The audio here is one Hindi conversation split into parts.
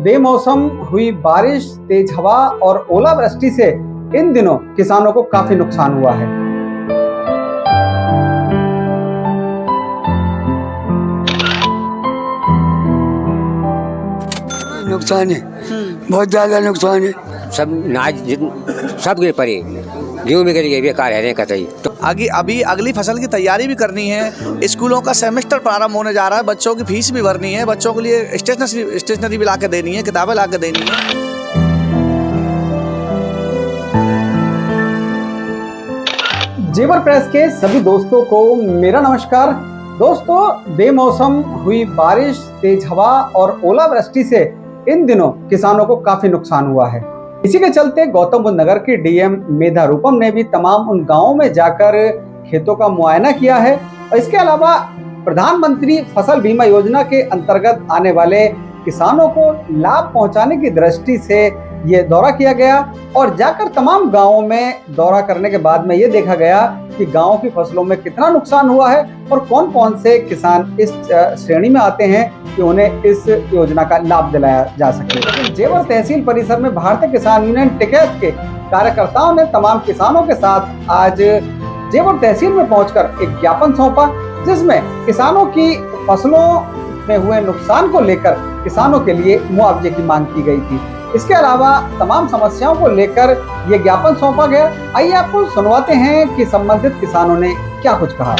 बेमौसम हुई बारिश, तेज हवा और ओलावृष्टि से इन दिनों किसानों को काफी नुकसान हुआ है। नुकसान है, बहुत ज्यादा नुकसान है। सब सब गिर पड़े, गेहूँ भी गिर गए, बेकार है कतई। तो अभी अगली फसल की तैयारी भी करनी है। स्कूलों का सेमेस्टर प्रारंभ होने जा रहा है, बच्चों की फीस भी भरनी है, बच्चों के लिए स्टेशनरी भी ला के देनी है, किताबें ला के देनी है। जेवर प्रेस के सभी दोस्तों को मेरा नमस्कार। दोस्तों, बेमौसम हुई बारिश, तेज हवा और ओलावृष्टि से इन दिनों किसानों को काफी नुकसान हुआ है। इसी के चलते गौतम बुद्ध नगर की डीएम मेधा रूपम ने भी तमाम उन गांवों में जाकर खेतों का मुआयना किया है। और इसके अलावा प्रधानमंत्री फसल बीमा योजना के अंतर्गत आने वाले किसानों को लाभ पहुंचाने की दृष्टि से ये दौरा किया गया और जाकर तमाम गांवों में दौरा करने के बाद में ये देखा गया कि गांव की फसलों में कितना नुकसान हुआ है और कौन कौन से किसान इस श्रेणी में आते हैं कि उन्हें इस योजना का लाभ दिलाया जा सके। जेवर तहसील परिसर में भारतीय किसान यूनियन टिकैत के कार्यकर्ताओं ने तमाम किसानों के साथ आज जेवर तहसील में पहुंचकर एक ज्ञापन सौंपा, जिसमें किसानों की फसलों में हुए नुकसान को लेकर किसानों के लिए मुआवजे की मांग की गई थी। इसके अलावा तमाम समस्याओं को लेकर ये ज्ञापन सौंपा गया। आइए आपको सुनवाते हैं कि संबंधित किसानों ने क्या कुछ कहा।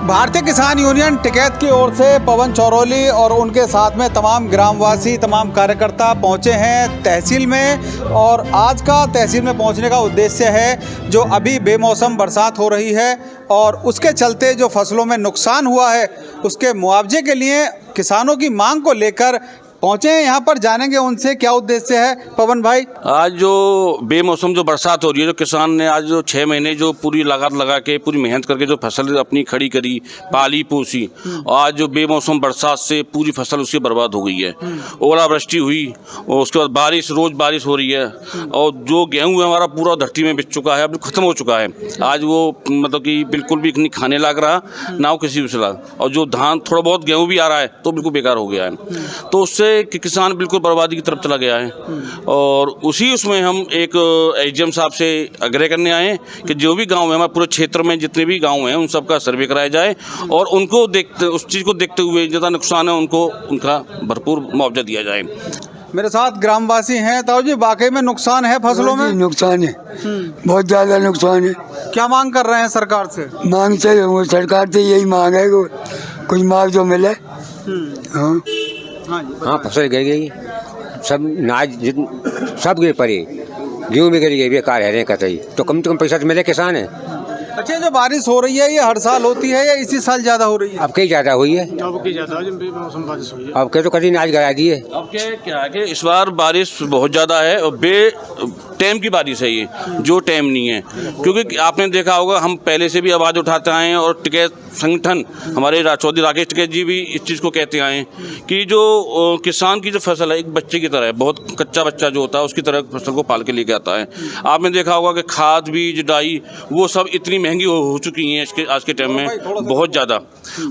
भारतीय किसान यूनियन टिकैत की ओर से पवन चौरोली और उनके साथ में तमाम ग्रामवासी, तमाम कार्यकर्ता पहुंचे हैं तहसील में। और आज का तहसील में पहुंचने का उद्देश्य है जो अभी बेमौसम बरसात हो रही है और उसके चलते जो फसलों में नुकसान हुआ है उसके मुआवजे के लिए किसानों की मांग को लेकर पहुंचे हैं। यहाँ पर जानेंगे उनसे क्या उद्देश्य है। पवन भाई, आज जो बेमौसम जो बरसात हो रही है, जो किसान ने आज जो 6 महीने जो पूरी लागत लगा के पूरी मेहनत करके जो फसल अपनी खड़ी करी, पाली पोसी, और आज जो बेमौसम बरसात से पूरी फसल उसकी बर्बाद हो गई है। ओलावृष्टि हुई और उसके बाद बारिश, रोज बारिश हो रही है और जो गेहूँ है हमारा पूरा धरती में बिक चुका है, अब खत्म हो चुका है। आज वो मतलब कि बिल्कुल भी नहीं खाने लग रहा, ना वो किसी भी लाग, और जो धान थोड़ा बहुत गेहूँ भी आ रहा है तो बिल्कुल बेकार हो गया है। तो उससे कि किसान बिल्कुल बर्बादी की तरफ चला गया है। और उसी उसमें हम एक एसडीएम साहब से आग्रह करने आए हैं कि जो भी गांव है हमारे पूरे क्षेत्र में जितने भी गांव हैं उन सब का सर्वे कराया जाए और उनको उस चीज़ को देखते हुए जितना नुकसान है उनको उनका भरपूर मुआवजा दिया जाए। मेरे साथ ग्रामवासी हैं। ताऊ जी, वाकई में नुकसान है फसलों में? नुकसान है, बहुत ज्यादा नुकसान है। क्या मांग कर रहे हैं सरकार से? मांग से सरकार से यही मांग है कि कुछ मुआवजा मिले। हाँ, फसल गिर गई, सब गिर पड़े, गेहूँ भी गिर गए, बेकार है कतई। तो कम से कम पैसा तो मिले किसान है। अच्छा, जो बारिश हो रही है ये हर साल होती है या इसी साल ज्यादा हो रही है? अब कहीं ज्यादा हुई है, अब कहीं तो कहीं आज गिरा दिए। अब क्या है कि इस बार बारिश बहुत ज़्यादा है और टाइम की बारिश है, ये जो टाइम नहीं है। क्योंकि आपने देखा होगा हम पहले से भी आवाज़ उठाते आए हैं और टिकैत संगठन हमारे चौधरी राकेश टिकैत जी भी इस चीज़ को कहते आए हैं कि जो किसान की जो फसल है एक बच्चे की तरह है, बहुत कच्चा बच्चा जो होता है उसकी तरह फसल को पाल के लेके आता है। आपने देखा होगा कि खाद, बीज, डाई वो सब इतनी महंगी हो चुकी हैं आज के टाइम में, बहुत ज़्यादा।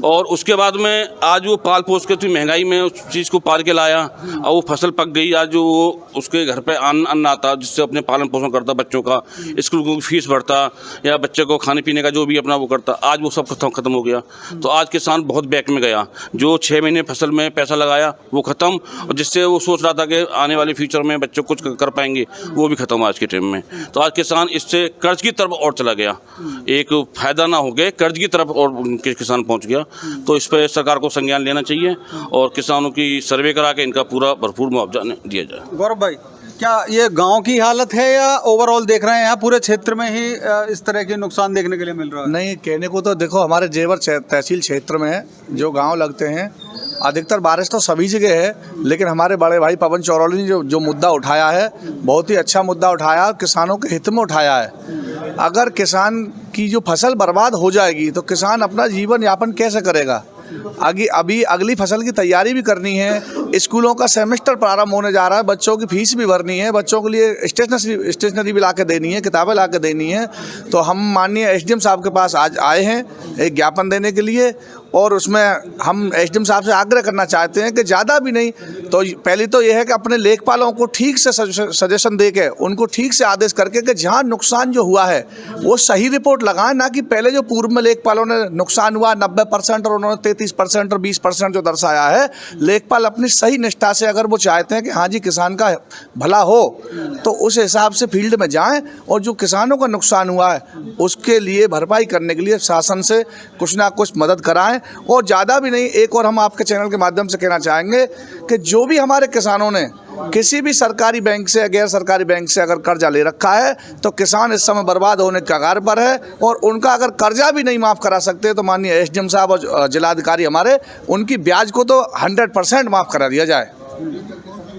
और उसके बाद में आज वो पाल पोस के महंगाई में उस चीज़ को पाल के लाया और वो फसल पक गई। आज जो वो उसके घर पे अन्न आता जिससे अपने पालन पोषण करता, बच्चों का स्कूल की फीस भरता या बच्चे को खाने पीने का जो भी अपना वो करता, आज वो सब खत्म हो गया। तो आज किसान बहुत बैक में गया। जो 6 महीने फसल में पैसा लगाया वो खत्म, और जिससे वो सोच रहा था कि आने वाले फ्यूचर में बच्चों कुछ कर पाएंगे, वो भी खत्म आज के टाइम में। तो आज किसान इससे कर्ज की तरफ और चला गया, एक फायदा ना हो गया, कर्ज की तरफ और किसान पहुंच गया। तो इस पर सरकार को संज्ञान लेना चाहिए और किसानों की सर्वे करा के इनका पूरा भरपूर मुआवजा दिया जाए। गौरव भाई, क्या ये गांव की हालत है या ओवरऑल देख रहे हैं यहाँ पूरे क्षेत्र में ही इस तरह के नुकसान देखने के लिए मिल रहा है? नहीं, कहने को तो देखो हमारे जेवर तहसील क्षेत्र में जो गांव लगते हैं अधिकतर बारिश तो सभी जगह है, लेकिन हमारे बड़े भाई पवन चौरोली ने जो मुद्दा उठाया है बहुत ही अच्छा मुद्दा उठाया और किसानों के हित में उठाया है। अगर किसान की जो फसल बर्बाद हो जाएगी तो किसान अपना जीवन यापन कैसे करेगा? अभी अगली फसल की तैयारी भी करनी है। स्कूलों का सेमेस्टर प्रारंभ होने जा रहा है, बच्चों की फीस भी भरनी है, बच्चों के लिए स्टेशनरी भी ला के देनी है, किताबें ला के देनी है। तो हम माननीय एसडीएम साहब के पास आज आए हैं एक ज्ञापन देने के लिए और उसमें हम एसडीएम साहब से आग्रह करना चाहते हैं कि ज़्यादा भी नहीं तो पहले तो ये है कि अपने लेखपालों को ठीक से सजेशन दे के उनको ठीक से आदेश करके कि जहाँ नुकसान जो हुआ है वो सही रिपोर्ट लगाएं, ना कि पहले जो पूर्व में लेखपालों ने नुकसान हुआ 90% और उन्होंने 33% और 20% जो दर्शाया है। लेखपाल अपनी सही निष्ठा से अगर वो चाहते हैं कि हाँ जी किसान का भला हो तो उस हिसाब से फील्ड में जाएं और जो किसानों का नुकसान हुआ है उसके लिए भरपाई करने के लिए शासन से कुछ ना कुछ मदद कराएं। और ज़्यादा भी नहीं, एक और हम आपके चैनल के माध्यम से कहना चाहेंगे कि जो भी हमारे किसानों ने किसी भी सरकारी बैंक से या गैर सरकारी बैंक से अगर कर्जा ले रखा है तो किसान इस समय बर्बाद होने के कगार पर है, और उनका अगर कर्जा भी नहीं माफ़ करा सकते तो माननीय एसडीएम साहब और जिलाधिकारी हमारे उनकी ब्याज को तो 100% माफ़ करा दिया जाए।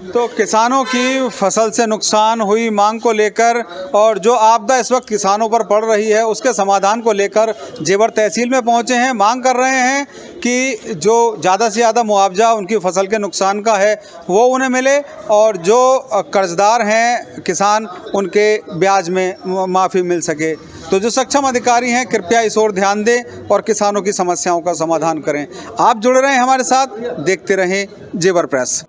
तो किसानों की फसल से नुकसान हुई मांग को लेकर और जो आपदा इस वक्त किसानों पर पड़ रही है उसके समाधान को लेकर जेवर तहसील में पहुंचे हैं। मांग कर रहे हैं कि जो ज़्यादा से ज़्यादा मुआवजा उनकी फसल के नुकसान का है वो उन्हें मिले, और जो कर्जदार हैं किसान उनके ब्याज में माफ़ी मिल सके। तो जो सक्षम अधिकारी हैं कृपया इस ओर ध्यान दें और किसानों की समस्याओं का समाधान करें। आप जुड़े रहें हमारे साथ, देखते रहें जेवर प्रेस।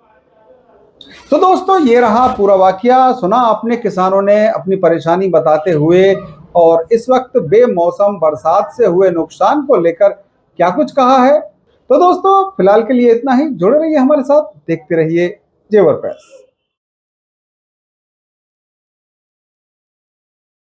तो दोस्तों ये रहा पूरा वाकया। सुना आपने किसानों ने अपनी परेशानी बताते हुए और इस वक्त बेमौसम बरसात से हुए नुकसान को लेकर क्या कुछ कहा है। तो दोस्तों फिलहाल के लिए इतना ही। जुड़े रहिए हमारे साथ, देखते रहिए जेवर प्रेस।